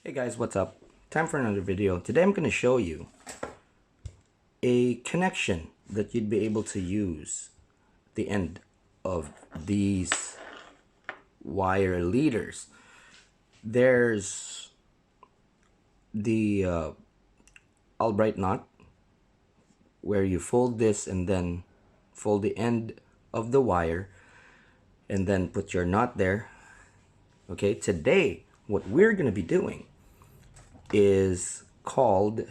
Hey guys, what's up? Time for another video. Today I'm going to show you a connection that you'd be able to use the end of these wire leaders. There's the Albright knot where you fold this and then fold the end of the wire and then put your knot there. Okay, today what we're going to be doing is called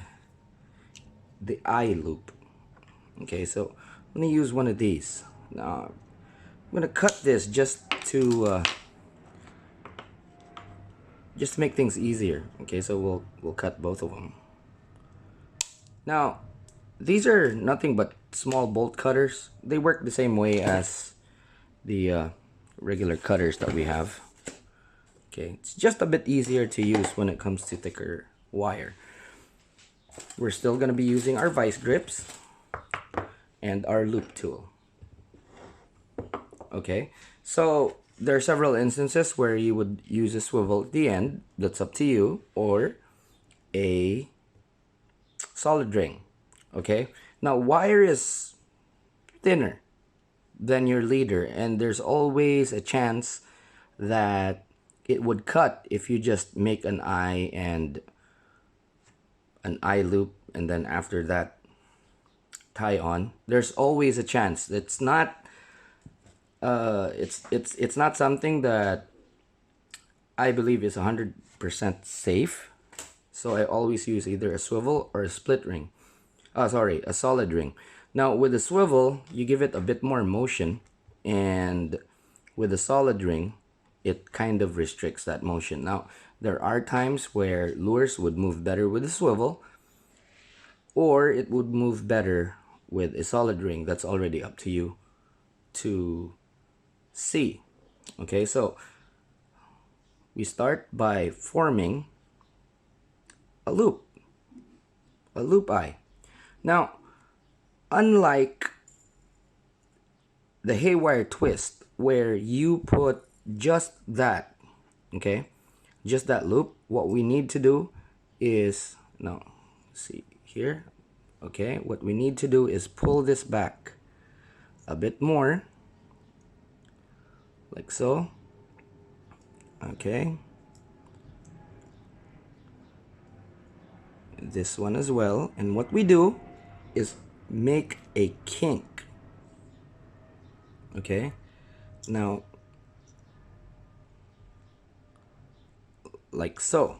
the eye loop. Okay, so I'm gonna use one of these. Now I'm gonna cut this just to make things easier. Okay, so we'll cut both of them. Now these are nothing but small bolt cutters. They work the same way as the regular cutters that we have. Okay, it's just a bit easier to use when it comes to thicker wire. We're still gonna be using our vice grips and our loop tool. Okay, so there are several instances where you would use a swivel at the end. That's up to you, or a solid ring. Okay, now wire is thinner than your leader, and there's always a chance that it would cut if you just make an eye and an eye loop and then after that tie on. There's always a chance. It's not it's not something that I believe is 100% safe. So I always use either a swivel or a split ring. Sorry, a solid ring. Now with a swivel, you give it a bit more motion, and with a solid ring, it kind of restricts that motion. Now there are times where lures would move better with a swivel, or it would move better with a solid ring. That's already up to you to see. Okay, so we start by forming a loop eye. Now, unlike the haywire twist where you put just that, okay, just that loop, what we need to do is, now, see here, okay, what we need to do is pull this back a bit more, like so. Okay, this one as well, and what we do is make a kink. Okay, now like so.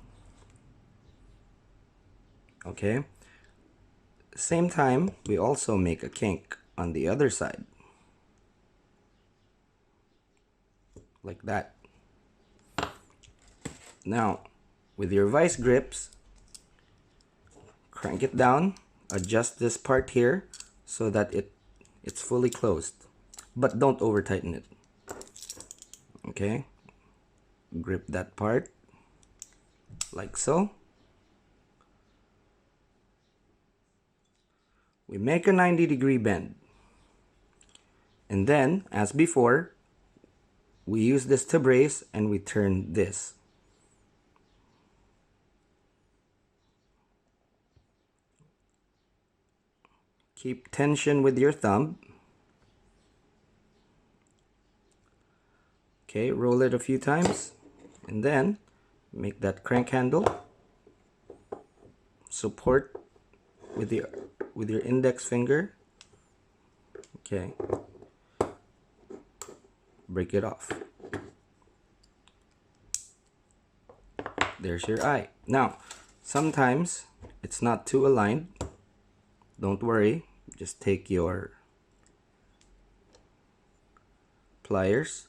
Okay, same time we also make a kink on the other side, like that. Now with your vice grips, crank it down, adjust this part here so that it's fully closed, but don't over tighten it. Okay, grip that part like so. We make a 90-degree bend, and then as before we use this to brace and we turn this. Keep tension with your thumb. Okay, roll it a few times and then make that crank handle. Support with your index finger. Okay, break it off. There's your eye. Now sometimes it's not too aligned. Don't worry, just take your pliers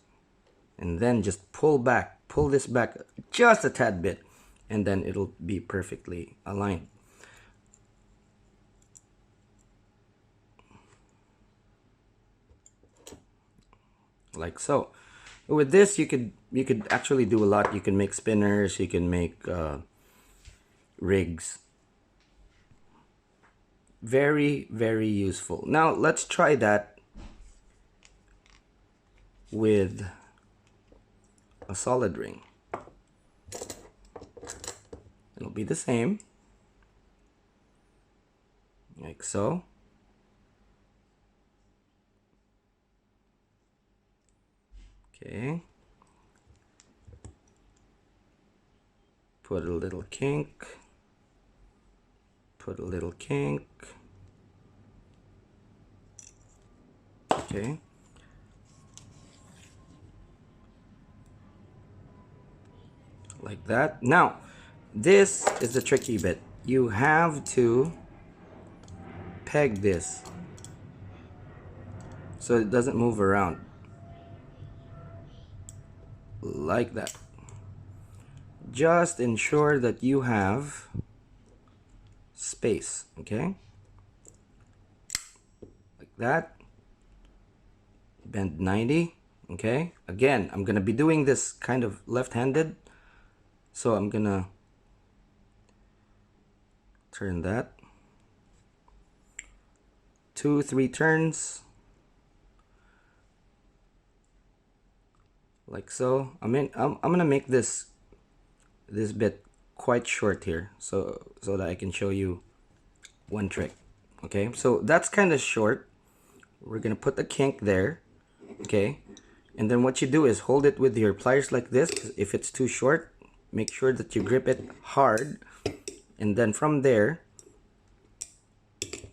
and then just pull this back just a tad bit, and then it'll be perfectly aligned. Like so. With this you could actually do a lot. You can make spinners, you can make rigs. Very, very useful. Now let's try that with a solid ring. it'll be the same, like so. Okay, put a little kink, put a little kink. Okay, like that. Now this is the tricky bit. You have to peg this so it doesn't move around, like that. Just ensure that you have space, okay, like that. Bend 90. Okay, again, I'm gonna be doing this kind of left-handed, so I'm gonna turn that 2-3 turns, like so. I'm gonna make this bit quite short here, so that I can show you one trick. Okay, so that's kind of short. We're gonna put the kink there. Okay, and then what you do is hold it with your pliers like this. If it's too short, make sure that you grip it hard, and then from there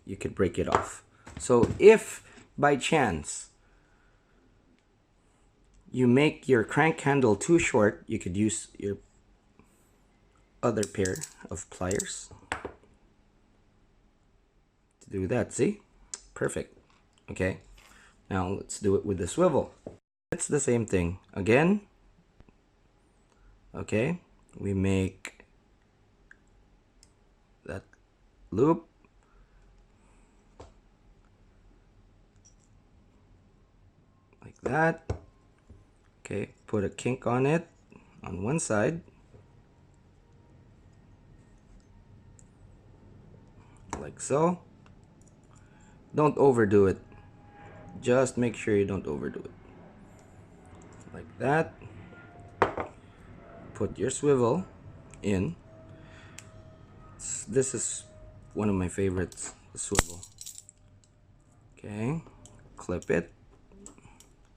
you could break it off. So if by chance you make your crank handle too short, you could use your other pair of pliers to do that. See? Perfect. Okay, now let's do it with the swivel. It's the same thing again. Okay, we make that loop, like that. Okay, put a kink on it on one side, like so. Don't overdo it. Just make sure you don't overdo it. Like that. Put your swivel in. This is one of my favorites, the swivel. Okay, clip it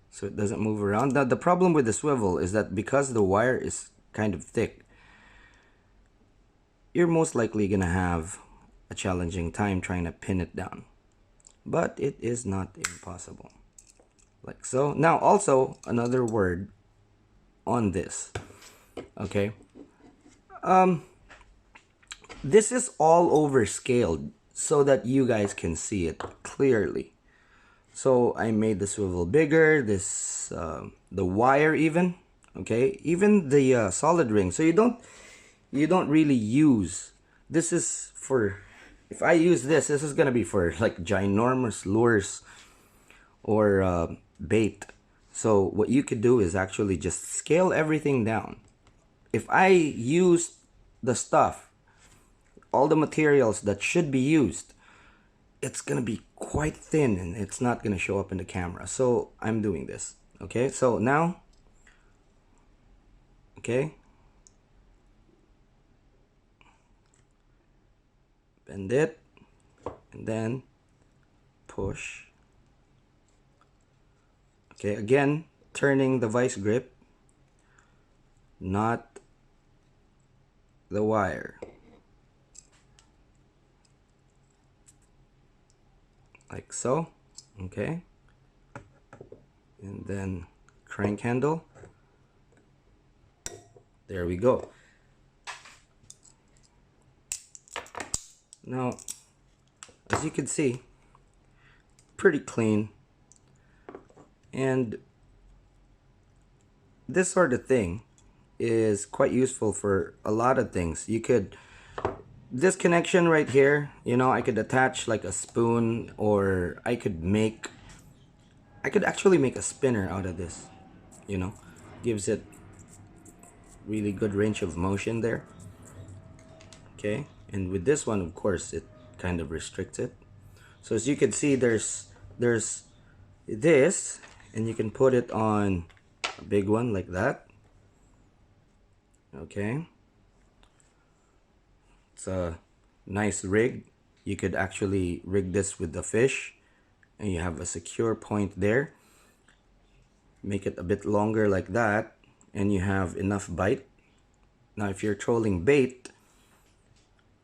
so it doesn't move around. Now the problem with the swivel is that because the wire is kind of thick, you're most likely gonna have a challenging time trying to pin it down, but it is not impossible, like so. Now also another word on this. Okay, this is all over scaled so that you guys can see it clearly. So I made the swivel bigger, this the wire even, okay, even the solid ring. So you don't really use, this is for, if I use this is gonna be for like ginormous lures or bait. So what you could do is actually just scale everything down. If I use the stuff, all the materials that should be used, it's gonna be quite thin and it's not gonna show up in the camera. So I'm doing this. Okay, so now, okay, bend it and then push. Okay, again, turning the vice grip, not the wire, like so. Okay, and then crank handle. There we go. Now, as you can see, pretty clean. And this sort of thing is quite useful for a lot of things. You could, this connection right here, you know, I could attach like a spoon, or I could actually make a spinner out of this, you know, gives it really good range of motion there. Okay, and with this one, of course, it kind of restricts it. So as you can see, there's this, and you can put it on a big one like that. Okay, It's a nice rig. You could actually rig this with the fish, and you have a secure point there. Make it a bit longer like that, and you have enough bite. Now if you're trolling bait,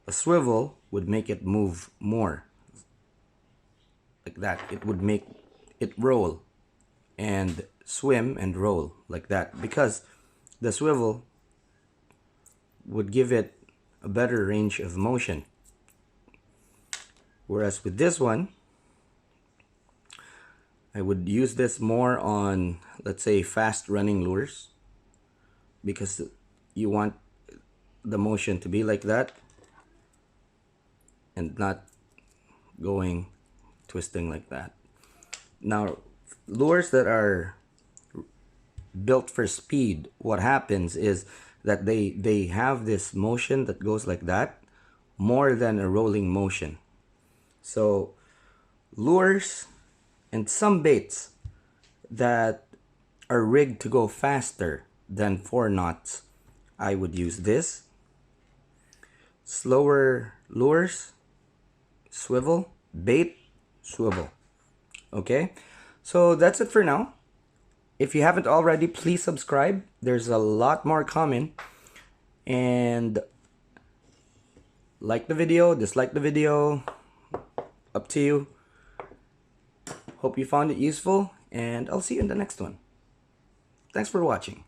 a swivel would make it move more, like that. It would make it roll and swim and roll like that, because the swivel would give it a better range of motion. Whereas with this one, I would use this more on, let's say, fast running lures, because you want the motion to be like that and not going twisting like that. Now, lures that are built for speed, what happens is that they have this motion that goes like that more than a rolling motion. So lures and some baits that are rigged to go faster than 4 knots, I would use this. Slower lures, swivel, bait, swivel. Okay, so that's it for now. If you haven't already, please subscribe. There's a lot more coming. And like the video, dislike the video, up to you. Hope you found it useful, and I'll see you in the next one. Thanks for watching.